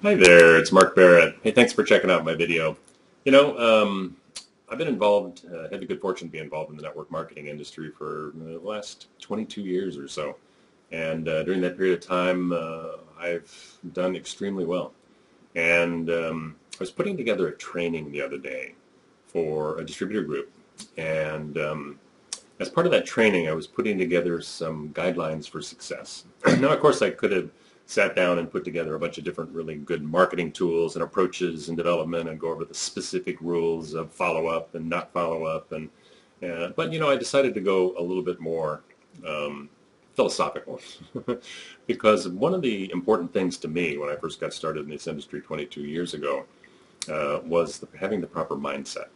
Hi there, it's Marc Barrett. Hey, thanks for checking out my video. You know, I've been involved, had the good fortune to be involved in the network marketing industry for the last 22 years or so. And during that period of time, I've done extremely well. And I was putting together a training the other day for a distributor group. And as part of that training, I was putting together some guidelines for success. Now, of course, I could have sat down and put together a bunch of different really good marketing tools and approaches and development and go over the specific rules of follow-up and not follow-up. But, I decided to go a little bit more philosophical because one of the important things to me when I first got started in this industry 22 years ago was having the proper mindset.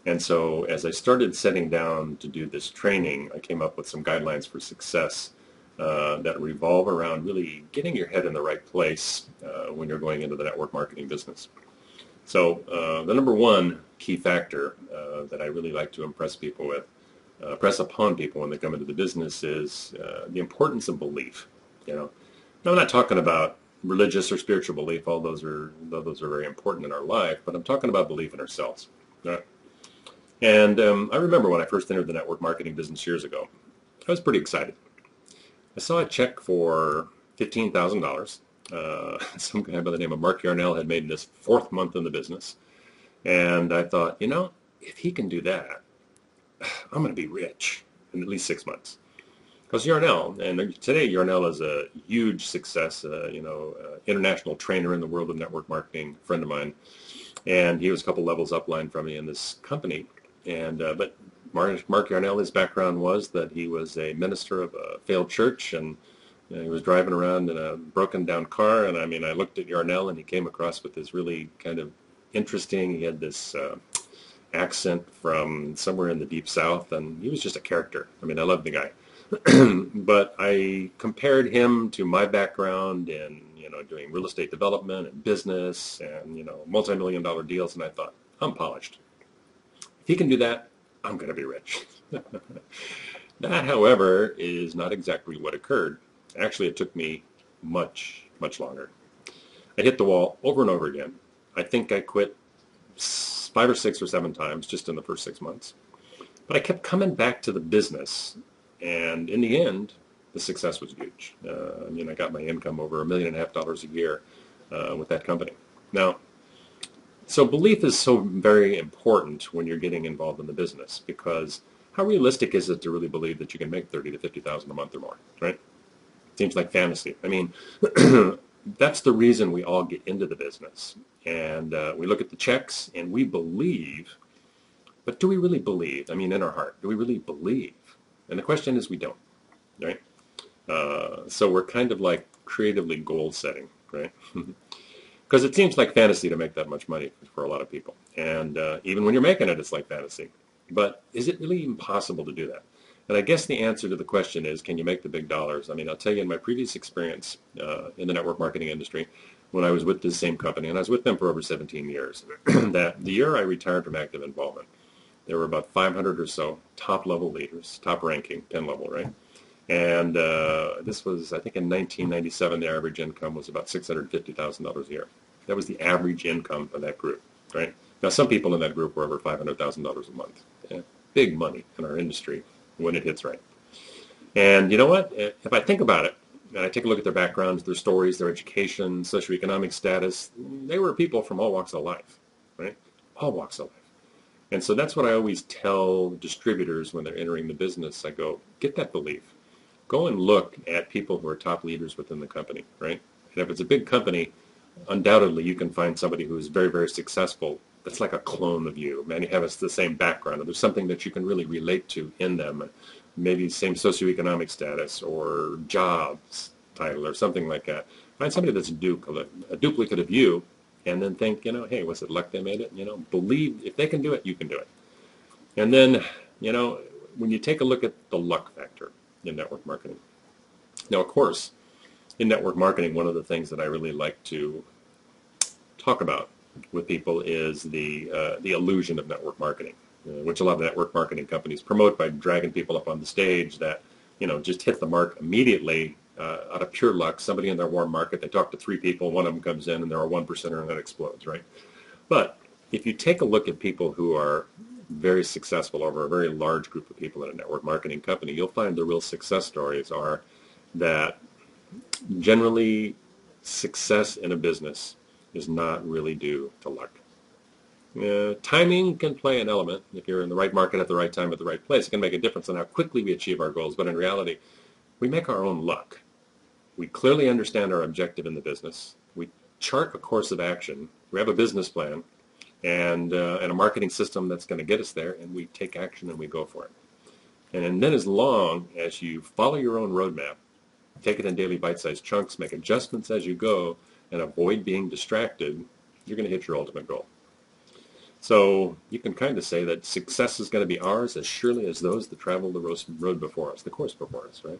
And so as I started setting down to do this training, I came up with some guidelines for success that revolve around really getting your head in the right place when you're going into the network marketing business. So the number one key factor that I really like to impress upon people when they come into the business is the importance of belief. Now, I'm not talking about religious or spiritual belief, all those are very important in our life, but I'm talking about belief in ourselves. And I remember when I first entered the network marketing business years ago, I was pretty excited. I saw a check for $15,000. Some guy by the name of Marc had made in his fourth month in the business. And I thought, if he can do that, I'm going to be rich in at least 6 months. Because Yarnell, and today Yarnell is a huge success, international trainer in the world of network marketing, friend of mine. And he was a couple levels upline from me in this company. But Marc Yarnell, his background was that he was a minister of a failed church, and he was driving around in a broken down car. And I looked at Yarnell, and he came across with this really kind of interesting. He had this accent from somewhere in the deep south, and he was just a character. I loved the guy. But I compared him to my background in doing real estate development and business and multi-million-dollar deals, and I thought, I'm polished. If he can do that, I'm going to be rich. That, however, is not exactly what occurred. Actually, it took me much, much longer. I hit the wall over and over again. I think I quit 5 or 6 or 7 times just in the first 6 months. But I kept coming back to the business, and in the end, the success was huge. I got my income over $1.5 million a year with that company. Now, so belief is so very important when you're getting involved in the business, because how realistic is it to really believe that you can make $30,000 to $50,000 a month or more, right? Seems like fantasy. That's the reason we all get into the business. And we look at the checks and we believe, but do we really believe? In our heart, do we really believe? And the question is we don't, right? So we're kind of like creatively goal setting, right? Because it seems like fantasy to make that much money for a lot of people. And even when you're making it, it's like fantasy. But is it really impossible to do that? And I guess the answer to the question is, can you make the big dollars? I'll tell you, in my previous experience in the network marketing industry, when I was with this same company, and I was with them for over 17 years, that the year I retired from active involvement, there were about 500 or so top-level leaders, top-ranking, 10-level, right? And this was, I think, in 1997, the average income was about $650,000 a year. That was the average income of that group, right? Now, some people in that group were over $500,000 a month. Yeah, big money in our industry when it hits right. And you know what? If I think about it, and I take a look at their backgrounds, their stories, their education, socioeconomic status, they were people from all walks of life, right? All walks of life. And so that's what I always tell distributors when they're entering the business. I go, get that belief. Go and look at people who are top leaders within the company, right? And if it's a big company, undoubtedly you can find somebody who is very, very successful that's like a clone of you. Many have the same background, or there's something that you can really relate to in them. Maybe same socioeconomic status or jobs title or something like that. Find somebody that's a duplicate of you, and then think, hey, was it luck they made it? Believe if they can do it, you can do it. And then, when you take a look at the luck factor in network marketing. Now, of course, in network marketing, one of the things that I really like to talk about with people is the illusion of network marketing, which a lot of network marketing companies promote by dragging people up on the stage that, just hit the mark immediately out of pure luck, somebody in their warm market, they talk to three people, one of them comes in and they're a 1%er and that explodes, right? But if you take a look at people who are very successful over a very large group of people in a network marketing company, you'll find the real success stories are that generally success in a business is not really due to luck. Timing can play an element. If you're in the right market at the right time at the right place, it can make a difference on how quickly we achieve our goals. But in reality, we make our own luck. We clearly understand our objective in the business. We chart a course of action. We have a business plan and a marketing system that's going to get us there, and we take action and we go for it. And then as long as you follow your own roadmap, take it in daily bite-sized chunks, make adjustments as you go, and avoid being distracted, you're going to hit your ultimate goal. So you can kind of say that success is going to be ours as surely as those that travel the road before us, the course before us, right?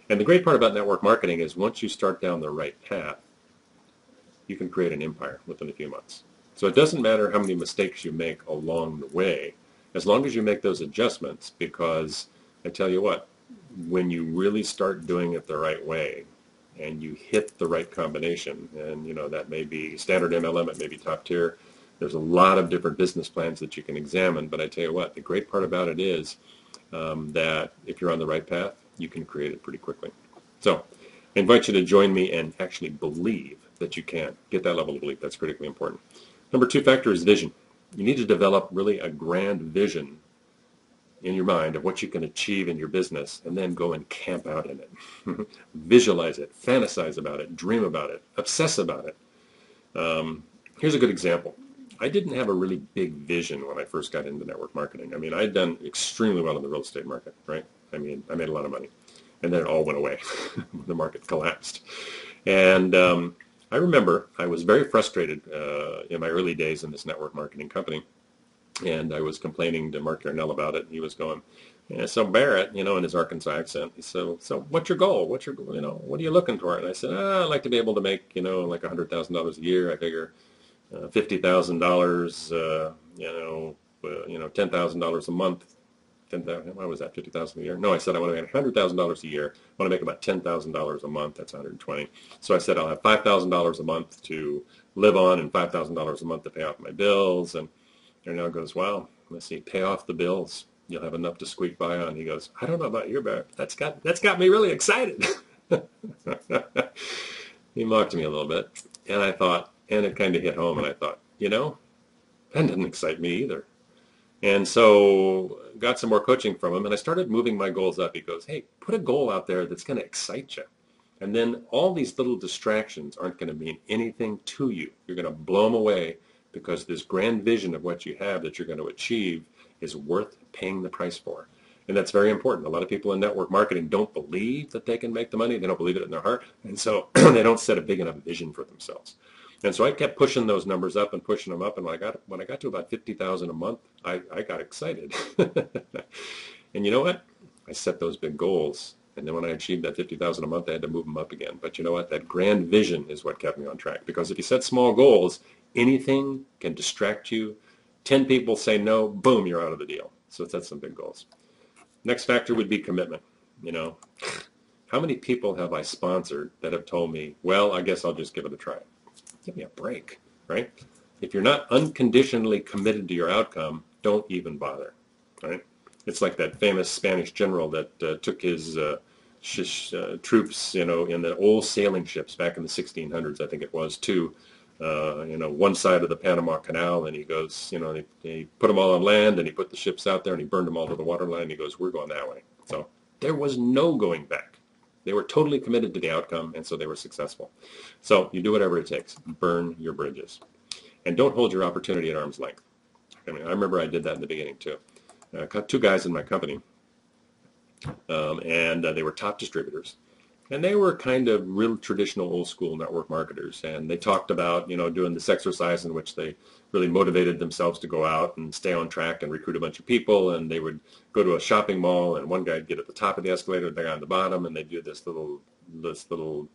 And the great part about network marketing is once you start down the right path, you can create an empire within a few months. So it doesn't matter how many mistakes you make along the way, as long as you make those adjustments, because I tell you what, when you really start doing it the right way and you hit the right combination, and you know that may be standard MLM, it may be top tier, there's a lot of different business plans that you can examine, but I tell you what, the great part about it is that if you're on the right path, you can create it pretty quickly. So I invite you to join me and actually believe that you can. Get that level of belief. That's critically important. Number 2 factor is vision. You need to develop really a grand vision in your mind of what you can achieve in your business, and then go and camp out in it. Visualize it, fantasize about it, dream about it, obsess about it. Here's a good example. I didn't have a really big vision when I first got into network marketing. I mean, I'd done extremely well in the real estate market, right? I mean, I made a lot of money. And then it all went away when the market collapsed. And I remember I was very frustrated in my early days in this network marketing company. And I was complaining to Marc about it. And he was going, yeah, so Barrett, you know, in his Arkansas accent, he said, so what's your goal? What's your, you know, what are you looking for? And I said, I'd like to be able to make, you know, like $100,000 a year. I figure $50,000, $10,000 a month. 10,000. Why was that? 50,000 a year? No, I said I want to make $100,000 a year. I want to make about $10,000 a month. That's 120. So I said I'll have $5,000 a month to live on and $5,000 a month to pay off my bills. And now goes, wow, let's see, pay off the bills. You'll have enough to squeak by on. He goes, I don't know about you, Barrett. That's got me really excited. He mocked me a little bit, and I thought, and it kind of hit home, and I thought, you know, that didn't excite me either. And so got some more coaching from him, and I started moving my goals up. He goes, hey, put a goal out there that's going to excite you. And then all these little distractions aren't going to mean anything to you. You're going to blow them away because this grand vision of what you have that you're going to achieve is worth paying the price for. And that's very important. A lot of people in network marketing don't believe that they can make the money. They don't believe it in their heart. And so they don't set a big enough vision for themselves. And so I kept pushing those numbers up and pushing them up. And when I got to about $50,000 a month, I got excited. And you know what? I set those big goals. And then when I achieved that $50,000 a month, I had to move them up again. But you know what? That grand vision is what kept me on track. Because if you set small goals, anything can distract you. 10 people say no, boom, you're out of the deal. So set some big goals. Next factor would be commitment. You know, how many people have I sponsored that have told me, well, I guess I'll just give it a try? Give me a break, right? If you're not unconditionally committed to your outcome, don't even bother, right? It's like that famous Spanish general that took his troops, you know, in the old sailing ships back in the 1600s, I think it was, to, one side of the Panama Canal, and he goes, you know, he put them all on land, and he put the ships out there, and he burned them all to the waterline, and he goes, we're going that way. So there was no going back. They were totally committed to the outcome, and so they were successful. So you do whatever it takes. Burn your bridges. And don't hold your opportunity at arm's length. I mean, I remember I did that in the beginning, too. I got 2 guys in my company, and they were top distributors. And they were kind of real traditional old-school network marketers. And they talked about, you know, doing this exercise in which they really motivated themselves to go out and stay on track and recruit a bunch of people. And they would go to a shopping mall, and one guy would get at the top of the escalator, the guy on the bottom, and they'd do this little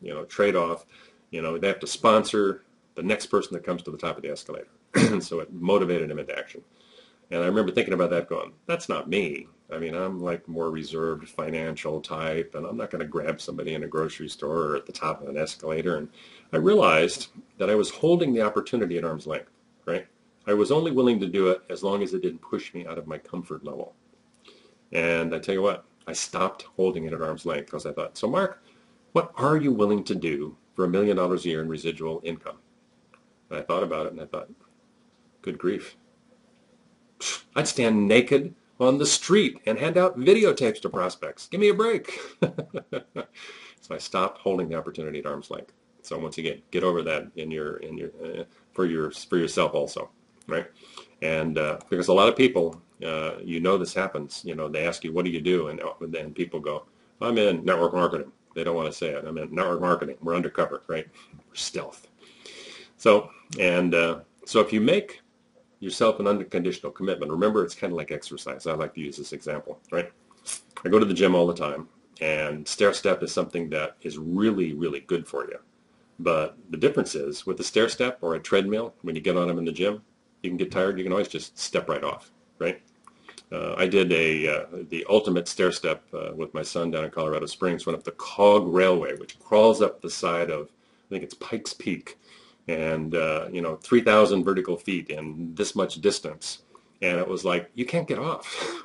you know, trade-off. You know, they have to sponsor the next person that comes to the top of the escalator. And so it motivated him into action. And I remember thinking about that going, that's not me. I mean, I'm like more reserved financial type, and I'm not going to grab somebody in a grocery store or at the top of an escalator. And I realized that I was holding the opportunity at arm's length, right? I was only willing to do it as long as it didn't push me out of my comfort level. And I tell you what, I stopped holding it at arm's length because I thought, so Mark, what are you willing to do for $1 million a year in residual income? And I thought about it and I thought, good grief. I'd stand naked on the street and hand out videotapes to prospects. Give me a break. So I stopped holding the opportunity at arm's length. So once again, get over that for yourself also, right? And because a lot of people, this happens. They ask you, what do you do? And then people go, I'm in network marketing. They don't want to say it. I'm in network marketing. We're undercover, right? We're stealth. So if you make yourself an unconditional commitment, remember it's kind of like exercise. I like to use this example, right? I go to the gym all the time, and stair step is something that is really, really good for you. But the difference is with a stair step or a treadmill, when you get on them in the gym, you can get tired. You can always just step right off, right? I did the ultimate stair step with my son down in Colorado Springs. Went up the Cog Railway, which crawls up the side of, I think it's Pikes Peak, and 3,000 vertical feet in this much distance. And it was like, you can't get off.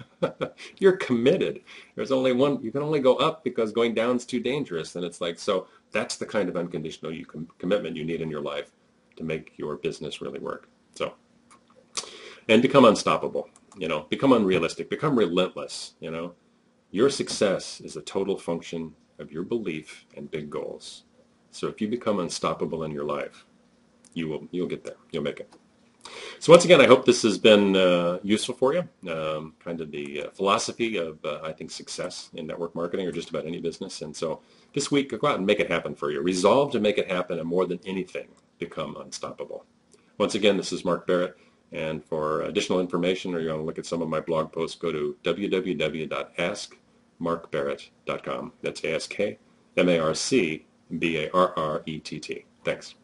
You're committed. There's only one. You can only go up because going down is too dangerous. And it's like, so that's the kind of unconditional commitment you need in your life to make your business really work. So, and become unstoppable. Become unrealistic. Become relentless. Your success is a total function of your belief and big goals. So if you become unstoppable in your life, you'll get there. You'll make it. So once again, I hope this has been useful for you. Kind of the philosophy of, I think, success in network marketing or just about any business. And so this week, go out and make it happen for you. Resolve to make it happen, and more than anything, become unstoppable. Once again, this is Marc Barrett. And for additional information, or you want to look at some of my blog posts, go to www.askmarcbarrett.com. That's AskMarcBarrett. Thanks.